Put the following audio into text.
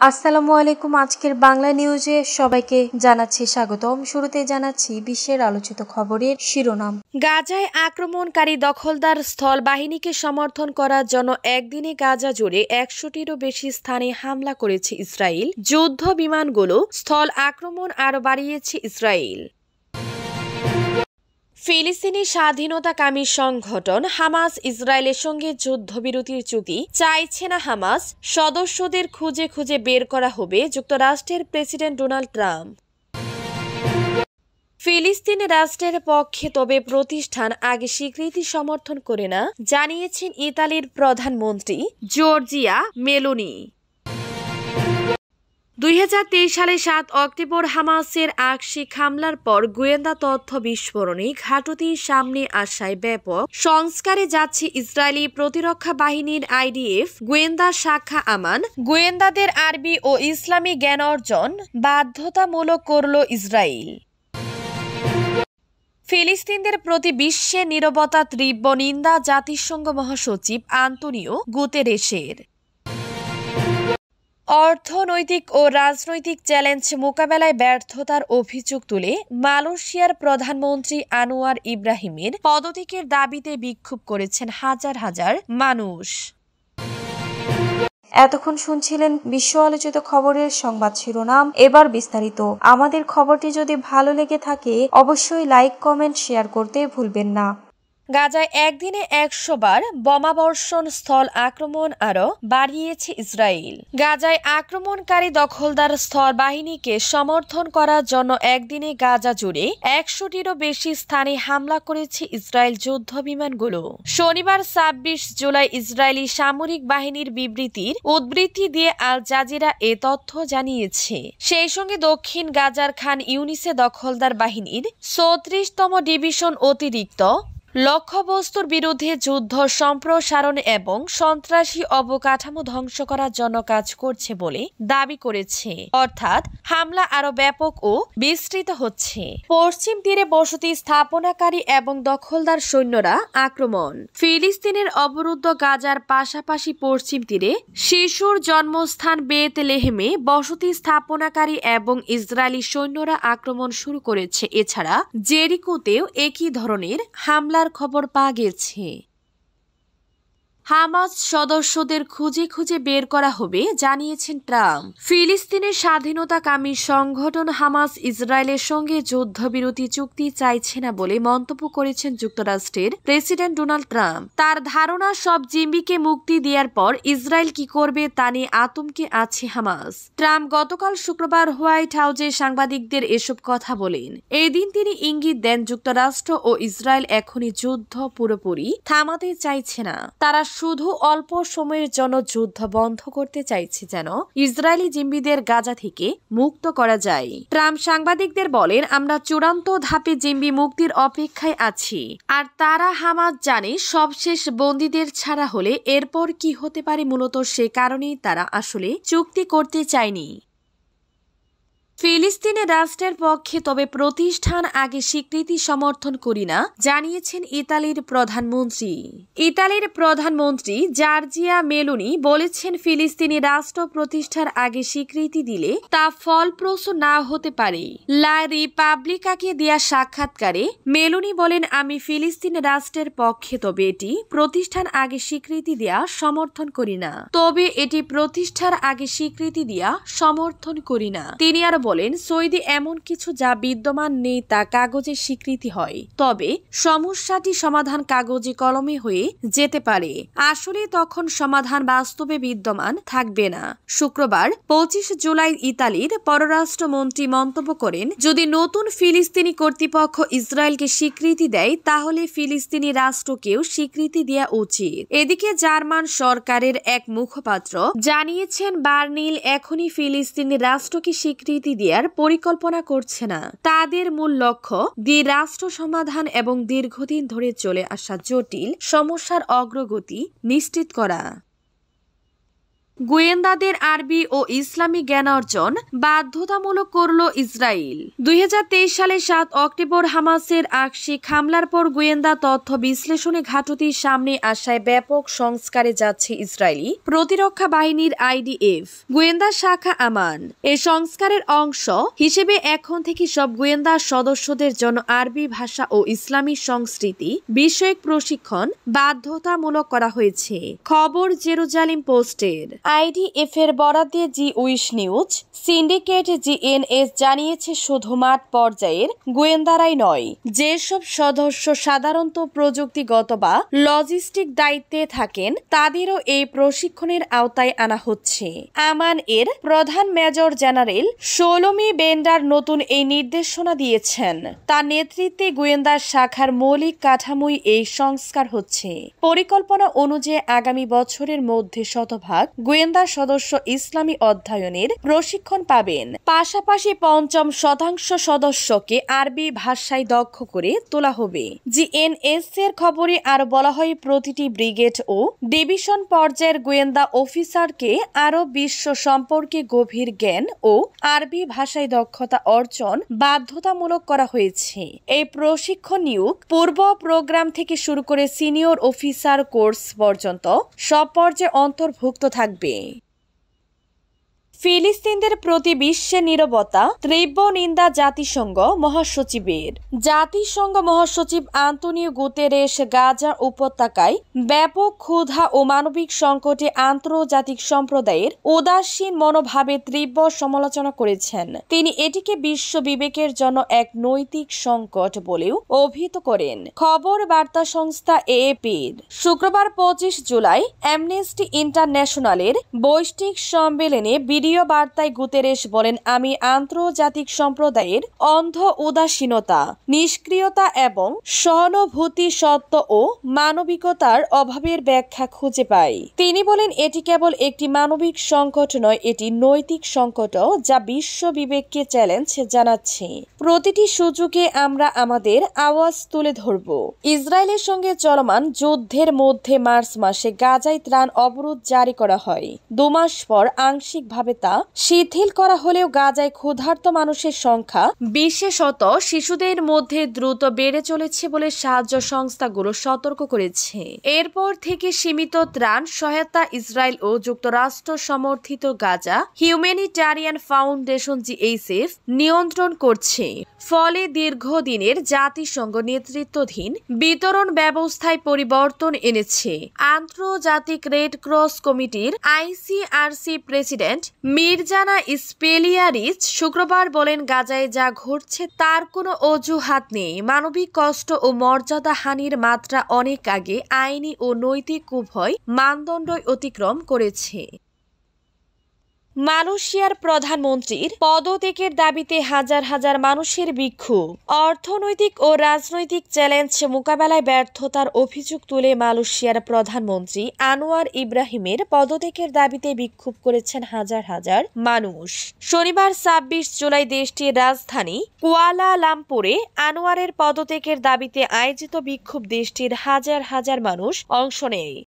আসসালামু আলাইকুম। আজকের বাংলা নিউজে সবাইকে জানাচ্ছি স্বাগতম। শুরুতে জানাচ্ছি বিশ্বের আলোচিত খবরের শিরোনাম। গাজায় আক্রমণকারী দখলদার স্থল বাহিনীকে সমর্থন করার জন্য একদিনে গাজা জুড়ে ১০০টিরও বেশি স্থানে হামলা করেছে ইসরায়েল। যুদ্ধ বিমানগুলো স্থল আক্রমণ আরও বাড়িয়েছে ইসরায়েল। ফিলিস্তিনি স্বাধীনতাকামী সংগঠন হামাস ইসরায়েলের সঙ্গে যুদ্ধবিরতির চুক্তি চাইছে না। হামাস সদস্যদের খুঁজে খুঁজে বের করা হবে যুক্তরাষ্ট্রের প্রেসিডেন্ট ডোনাল্ড ট্রাম্প। ফিলিস্তিন রাষ্ট্রের পক্ষে তবে প্রতিষ্ঠান আগে স্বীকৃতি সমর্থন করে না, জানিয়েছেন ইতালির প্রধানমন্ত্রী জর্জিয়া মেলোনি। ২০২৩ সালে ৭ অক্টোবর হামাসের আকস্মিক হামলার পর গোয়েন্দা তথ্য বিস্ফোরণে ঘাটতির সামনে আসায় ব্যাপক সংস্কারে যাচ্ছে ইসরায়েলি প্রতিরক্ষা বাহিনীর আইডিএফ গোয়েন্দা শাখা আমান। গোয়েন্দাদের আরবি ও ইসলামী জ্ঞান অর্জন বাধ্যতামূলক করল ইসরায়েল। ফিলিস্তিনদের প্রতি বিশ্বের নীরবতা তীব্র নিন্দা জাতিসংঘ মহাসচিব আন্তোনিও গুতেরেসের। অর্থনৈতিক ও রাজনৈতিক চ্যালেঞ্জ মোকাবেলায় ব্যর্থতার অভিযোগ তুলে মালয়েশিয়ার প্রধানমন্ত্রী আনোয়ার ইব্রাহিমের পদত্যাগের দাবিতে বিক্ষোভ করেছেন হাজার হাজার মানুষ। এতক্ষণ শুনছিলেন বিশ্ব আলোচিত খবরের সংবাদ শিরোনাম। এবার বিস্তারিত। আমাদের খবরটি যদি ভালো লেগে থাকে অবশ্যই লাইক, কমেন্ট, শেয়ার করতে ভুলবেন না। গাজায় একদিনে ১০০ বার বোমাবর্ষণ, স্থল আক্রমণ আরও বাড়িয়েছে ইসরায়েল। গাজায় আক্রমণকারী দখলদার স্থল বাহিনীকে সমর্থন করার জন্য একদিনে গাজা জুড়ে ১০০টিরও বেশি স্থানে হামলা করেছে ইসরায়েল যুদ্ধ বিমানগুলো। শনিবার ২৬ জুলাই ইসরায়েলি সামরিক বাহিনীর বিবৃতির উদ্ধৃতি দিয়ে আল জাজিরা এ তথ্য জানিয়েছে। সেই সঙ্গে দক্ষিণ গাজার খান ইউনিসে দখলদার বাহিনীর ৩৪তম ডিভিশন অতিরিক্ত লক্ষ্যবস্তুর বিরুদ্ধে যুদ্ধ সম্প্রসারণ এবং সন্ত্রাসী অবকাঠামো ধ্বংস করার জন্য কাজ করছে বলে দাবি করেছে। অর্থাৎ হামলা আরো ব্যাপক ও বিস্তৃত হচ্ছে। পশ্চিম তীরে বসতি স্থাপনাকারী এবং দখলদার সৈন্যরা আক্রমণ। ফিলিস্তিনের অবরুদ্ধ গাজার পাশাপাশি পশ্চিম তীরে শিশুর জন্মস্থান বেতলেহেমে বসতি স্থাপনাকারী এবং ইসরায়েলি সৈন্যরা আক্রমণ শুরু করেছে। এছাড়া জেরিকোতেও একই ধরনের হামলা খবর পাওয়া গেছে। হামাস সদস্যদের খুঁজে খুঁজে বের করা হবে, জানিয়েছেন ট্রাম্প। ফিলিস্তিনের স্বাধীনতাকামী সংগঠন হামাস ইসরায়েলের সঙ্গে যুদ্ধবিরতি চুক্তি চাইছে না বলে মন্তব্য করেছেন যুক্তরাষ্ট্রের প্রেসিডেন্ট ডোনাল্ড ট্রাম্প। তার ধারণা, সব জিম্মিকে মুক্তি দেওয়ার পর ইসরায়েল কি করবে তা নিয়ে আতঙ্কে আছে হামাস। ট্রাম্প গতকাল শুক্রবার হোয়াইট হাউসে সাংবাদিকদের এসব কথা বলেন। এদিন তিনি ইঙ্গিত দেন যুক্তরাষ্ট্র ও ইসরায়েল এখনই যুদ্ধ পুরোপুরি থামাতে চাইছে না, তারা শুধু অল্প সময়ের জন্য যুদ্ধ বন্ধ করতে চাইছে যেন ইসরায়েলি জিম্মিদের গাজা থেকে মুক্ত করা যায়। ট্রাম্প সাংবাদিকদের বলেন, আমরা চূড়ান্ত ধাপে জিম্মি মুক্তির অপেক্ষায় আছি, আর তারা হামাস জানে সবশেষ বন্দীদের ছাড়া হলে এরপর কি হতে পারে। মূলত সে কারণেই তারা আসলে চুক্তি করতে চায়নি। ফিলিস্তিনের রাষ্ট্রের পক্ষে তবে প্রতিষ্ঠান আগে স্বীকৃতি সমর্থন করি না, জানিয়েছেন ইতালির প্রধানমন্ত্রী। ইতালির প্রধানমন্ত্রী জর্জিয়া মেলোনি বলেছেন, ফিলিস্তিনি রাষ্ট্র প্রতিষ্ঠার আগে স্বীকৃতি দিলে তা ফলপ্রসূ না হতে পারে। লা রিপাবলিকাকে দেয়া সাক্ষাৎকারে মেলোনি বলেন, আমি ফিলিস্তিন রাষ্ট্রের পক্ষে, তবে এটি প্রতিষ্ঠান আগে স্বীকৃতি দেয়া সমর্থন করি না। সমর্থন করি না। তিনি আরো বলেন, সৌদি এমন কিছু যা বিদ্যমান নেই তা কাগজে স্বীকৃতি হয়, তবে সমস্যাটি সমাধান কাগজে কলমে হয়ে যেতে পারে। আসলে তখন সমাধান বাস্তবে বিদ্যমান থাকবে না। শুক্রবার ২৫ জুলাই ইতালির পররাষ্ট্রমন্ত্রী মন্তব্য করেন, যদি নতুন ফিলিস্তিনি কর্তৃপক্ষ ইসরায়েলকে স্বীকৃতি দেয় তাহলে ফিলিস্তিনি রাষ্ট্রকেও স্বীকৃতি দেওয়া উচিত। এদিকে জার্মান সরকারের এক মুখপাত্র জানিয়েছেন, বার্লিন এখনই ফিলিস্তিনি রাষ্ট্রকে স্বীকৃতি দেওয়ার পরিকল্পনা করছে না। তাদের মূল লক্ষ্য দ্বিরাষ্ট্র সমাধান এবং দীর্ঘদিন ধরে চলে আসা জটিল সমস্যার অগ্রগতি নিশ্চিত করা। গোয়েন্দাদের আরবি ও ইসলামী জ্ঞান অর্জন বাধ্যতামূলক করল ইসরায়েল। 2023 সালে 7 অক্টোবর হামাসের আকস্মিক হামলার পর গোয়েন্দা তথ্য বিশ্লেষণে ঘাটতির সামনে আসায় ব্যাপক সংস্কারে যাচ্ছে ইসরায়েলি প্রতিরক্ষা বাহিনীর IDF গোয়েন্দা শাখা আমান। এই সংস্কারের অংশ হিসেবে এখন থেকে সব গোয়েন্দা সদস্যদের জন্য আরবি ভাষা ও ইসলামী সংস্কৃতি বিষয়ক প্রশিক্ষণ বাধ্যতামূলক করা হয়েছে। খবর জেরুজালেম পোস্টের। IDF এর বরাদ্দে জি উইশ নিউজ সিন্ডিকেট GNS জানিয়েছে শুধু মাঠ পর্যায়ের গোয়েন্দারাই নয়, যেসব সদস্য সাধারণত প্রযুক্তিগত বা লজিস্টিক দায়িত্বে থাকেন তাদেরও এই প্রশিক্ষণের আওতায় আনা হচ্ছে। আমান এর প্রধান মেজর জেনারেল শোলোমি বেন্ডার নতুন এই নির্দেশনা দিয়েছেন। তার নেতৃত্বে গোয়েন্দা শাখার মৌলিক কাঠামোই এই সংস্কার হচ্ছে। পরিকল্পনা অনুযায়ী আগামী বছরের মধ্যে শতভাগ গোয়েন্দা সদস্য ইসলামী অধ্যয়নের প্রশিক্ষণ পাবেন। পাশাপাশি 50% সদস্যকে আরবি ভাষায় দক্ষ করে তোলা হবে। GNS এর খবরে আরো বলা হয়, প্রতিটি ব্রিগেড ও ডিভিশন পর্যায়ের গোয়েন্দা অফিসারকে আরো বিশ্ব সম্পর্কে গভীর জ্ঞান ও আরবি ভাষায় দক্ষতা অর্জন বাধ্যতামূলক করা হয়েছে। এই প্রশিক্ষণ নিয়োগ পূর্ব প্রোগ্রাম থেকে শুরু করে সিনিয়র অফিসার কোর্স পর্যন্ত সব পর্যায়ে অন্তর্ভুক্ত থাকবে। ফিলিস্তিনদের প্রতি বিশ্বের নীরবতা তীব্র নিন্দা জাতিসংঘ মহাসচিবের। জাতিসংঘ মহাসচিব আন্তোনিও গুতেরেস গাজা উপত্যকায় ব্যাপক ক্ষুধা ও মানবিক সংকটে আন্তর্জাতিক সম্প্রদায়ের উদাসীন মনোভাবে তীব্র সমালোচনা করেছেন। তিনি এটিকে বিশ্ব বিবেকের জন্য এক নৈতিক সংকট বলেও অভিহিত করেন। খবর বার্তা সংস্থা AAP'র শুক্রবার 25 জুলাই অ্যামনেস্টি ইন্টারন্যাশনালের বৈশ্বিক সম্মেলনে ভিডিও বার্তায় গুতেরেস বলেন, আমি আন্তর্জাতিক সম্প্রদায়ের অন্ধ উদাসীনতা, নিষ্ক্রিয়তা এবং সহানুভূতি সত্য ও মানবিকতার অভাবের ব্যাখ্যা খুঁজে পাই। তিনি বলেন, এটি কেবল একটি মানবিক সংকট নয়, এটি নৈতিক সংকটও যা বিশ্ব বিবেককে চ্যালেঞ্জ জানাচ্ছে। প্রতিটি সুযোগে আমরা আমাদের আওয়াজ তুলে ধরব। ইসরায়েলের সঙ্গে চলমান যুদ্ধের মধ্যে মার্চ মাসে গাজায় ত্রাণ অবরোধ জারি করা হয়। 2 মাস পর আংশিকভাবে তা শিথিল করা হলেও গাজায় ক্ষুধার্ত মানুষের সংখ্যা বিশেষত শিশুদের মধ্যে দ্রুত বেড়ে চলেছে বলে সাহায্য সংস্থাগুলো সতর্ক করেছে। এরপর থেকে সীমিত ত্রাণ সহায়তা ইসরায়েল ও যুক্তরাষ্ট্র সমর্থিত গাজা হিউম্যানিটারিয়ান ফাউন্ডেশন GHF নিয়ন্ত্রণ করছে। ফলে দীর্ঘদিনের জাতিসংঘ নেতৃত্বাধীন বিতরণ ব্যবস্থায় পরিবর্তন এনেছে। আন্তর্জাতিক রেড ক্রস কমিটির ICRC প্রেসিডেন্ট মির্জানা স্পেলিয়ারিচ শুক্রবার বলেন, গাজায় যা ঘটছে তার কোনো অজুহাত নেই। মানবিক কষ্ট ও মর্যাদা হানির মাত্রা অনেক আগে আইনি ও নৈতিক উভয় মানদণ্ডই অতিক্রম করেছে। মালয়েশিয়ার প্রধানমন্ত্রীর পদত্যাগের দাবিতে হাজার হাজার মানুষের বিক্ষোভ। অর্থনৈতিক ও রাজনৈতিক চ্যালেঞ্জ মোকাবেলায় ব্যর্থতার অভিযোগ তুলে মালয়েশিয়ার প্রধানমন্ত্রী আনোয়ার ইব্রাহিমের পদত্যাগের দাবিতে বিক্ষোভ করেছেন হাজার হাজার মানুষ। শনিবার 26 জুলাই দেশটির রাজধানী কুয়ালালামপুরে আনোয়ারের পদত্যাগের দাবিতে আয়োজিত বিক্ষোভ দেশটির হাজার হাজার মানুষ অংশ নেয়।